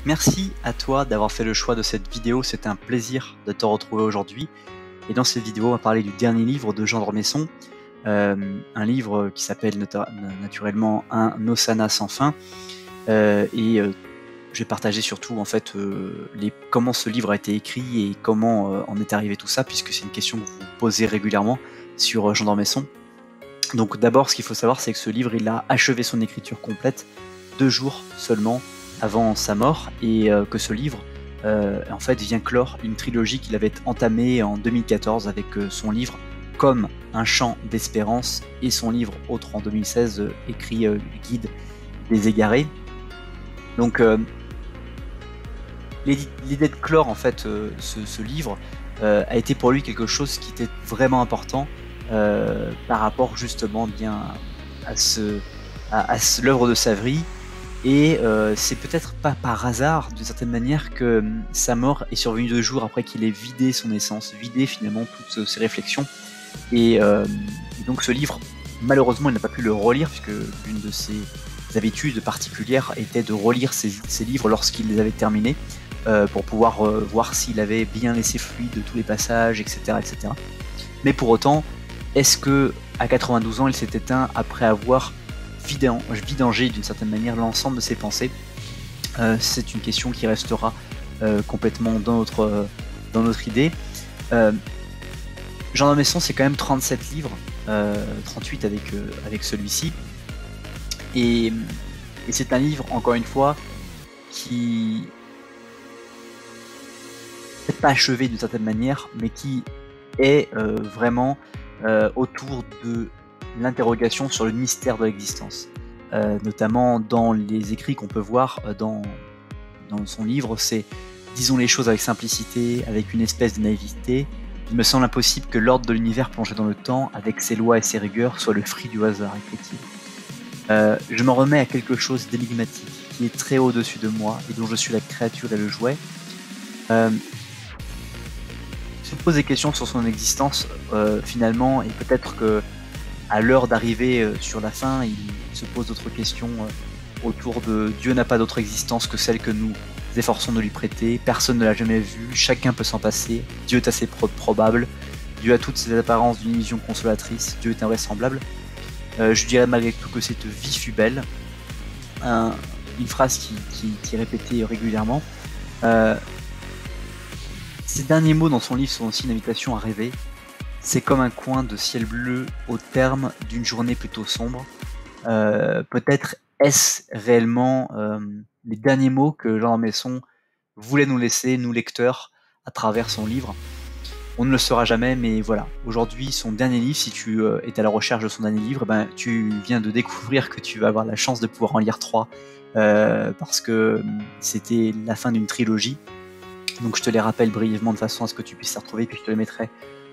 Merci à toi d'avoir fait le choix de cette vidéo, c'est un plaisir de te retrouver aujourd'hui. Et dans cette vidéo, on va parler du dernier livre de Jean d'Ormesson, un livre qui s'appelle naturellement Un Hosanna sans fin. Je vais partager surtout en fait comment ce livre a été écrit et comment en est arrivé tout ça, puisque c'est une question que vous posez régulièrement sur Jean d'Ormesson. Donc d'abord, ce qu'il faut savoir, c'est que ce livre, il a achevé son écriture complète 2 jours seulement avant sa mort, et que ce livre en fait vient clore une trilogie qu'il avait entamée en 2014 avec son livre Comme un chant d'espérance et son livre autre en 2016 écrit Guide des égarés. Donc l'idée de clore en fait ce livre a été pour lui quelque chose qui était vraiment important par rapport justement bien à l'œuvre de Savary. Et c'est peut-être pas par hasard, d'une certaine manière, que sa mort est survenue 2 jours après qu'il ait vidé son essence, vidé finalement toutes ses réflexions. Et donc ce livre, malheureusement, il n'a pas pu le relire, puisque l'une de ses habitudes particulières était de relire ses livres lorsqu'il les avait terminés, pour pouvoir voir s'il avait bien laissé fluide tous les passages, etc., etc. Mais pour autant, est-ce que à 92 ans, il s'est éteint après avoir vidangé d'une certaine manière l'ensemble de ses pensées? C'est une question qui restera complètement dans notre idée. Jean d'Ormesson, c'est quand même 37 livres, 38 avec celui-ci, et c'est un livre, encore une fois, qui n'est pas achevé d'une certaine manière, mais qui est vraiment autour de l'interrogation sur le mystère de l'existence, notamment dans les écrits qu'on peut voir dans son livre. C'est « Disons les choses avec simplicité, avec une espèce de naïveté. Il me semble impossible que l'ordre de l'univers plongé dans le temps, avec ses lois et ses rigueurs, soit le fruit du hasard, écrit-il. Je m'en remets à quelque chose d'énigmatique, qui est très au-dessus de moi, et dont je suis la créature et le jouet. » Se pose des questions sur son existence, finalement, et peut-être que à l'heure d'arriver sur la fin, il se pose d'autres questions autour de Dieu n'a pas d'autre existence que celle que nous efforçons de lui prêter, personne ne l'a jamais vue, chacun peut s'en passer, Dieu est assez probable, Dieu a toutes ses apparences d'une illusion consolatrice, Dieu est invraisemblable. Je dirais malgré tout que cette vie fut belle, une phrase qui est répétée régulièrement. Ces derniers mots dans son livre sont aussi une invitation à rêver. C'est comme un coin de ciel bleu au terme d'une journée plutôt sombre. Peut-être est-ce réellement les derniers mots que Jean d'Ormesson voulait nous laisser, nous lecteurs, à travers son livre. On ne le saura jamais, mais voilà. Aujourd'hui, son dernier livre, si tu es à la recherche de son dernier livre, ben, tu viens de découvrir que tu vas avoir la chance de pouvoir en lire 3, parce que c'était la fin d'une trilogie. Donc je te les rappelle brièvement de façon à ce que tu puisses les retrouver, puis je te les mettrai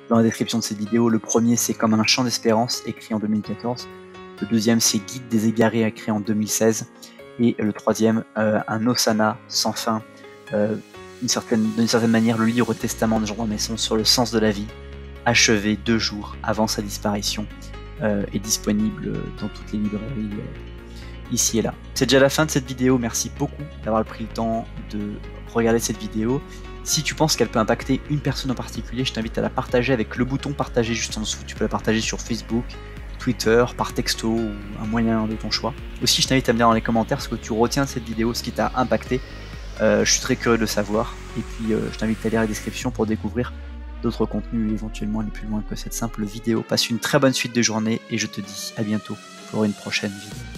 dans la description de cette vidéo. Le premier, c'est Comme un chant d'espérance, écrit en 2014. Le deuxième, c'est Guide des égarés, écrit en 2016. Et le troisième, Un Hosanna sans fin, d'une certaine manière, le livre testament de Jean d'Ormesson sur le sens de la vie, achevé 2 jours avant sa disparition, est disponible dans toutes les librairies ici et là. C'est déjà la fin de cette vidéo. Merci beaucoup d'avoir pris le temps de regarder cette vidéo. Si tu penses qu'elle peut impacter une personne en particulier, je t'invite à la partager avec le bouton partager juste en dessous. Tu peux la partager sur Facebook, Twitter, par texto ou un moyen de ton choix. Aussi, je t'invite à me dire dans les commentaires ce que tu retiens de cette vidéo, ce qui t'a impacté. Je suis très curieux de savoir. Et puis, je t'invite à lire la description pour découvrir d'autres contenus et éventuellement aller plus loin que cette simple vidéo. Passe une très bonne suite de journée et je te dis à bientôt pour une prochaine vidéo.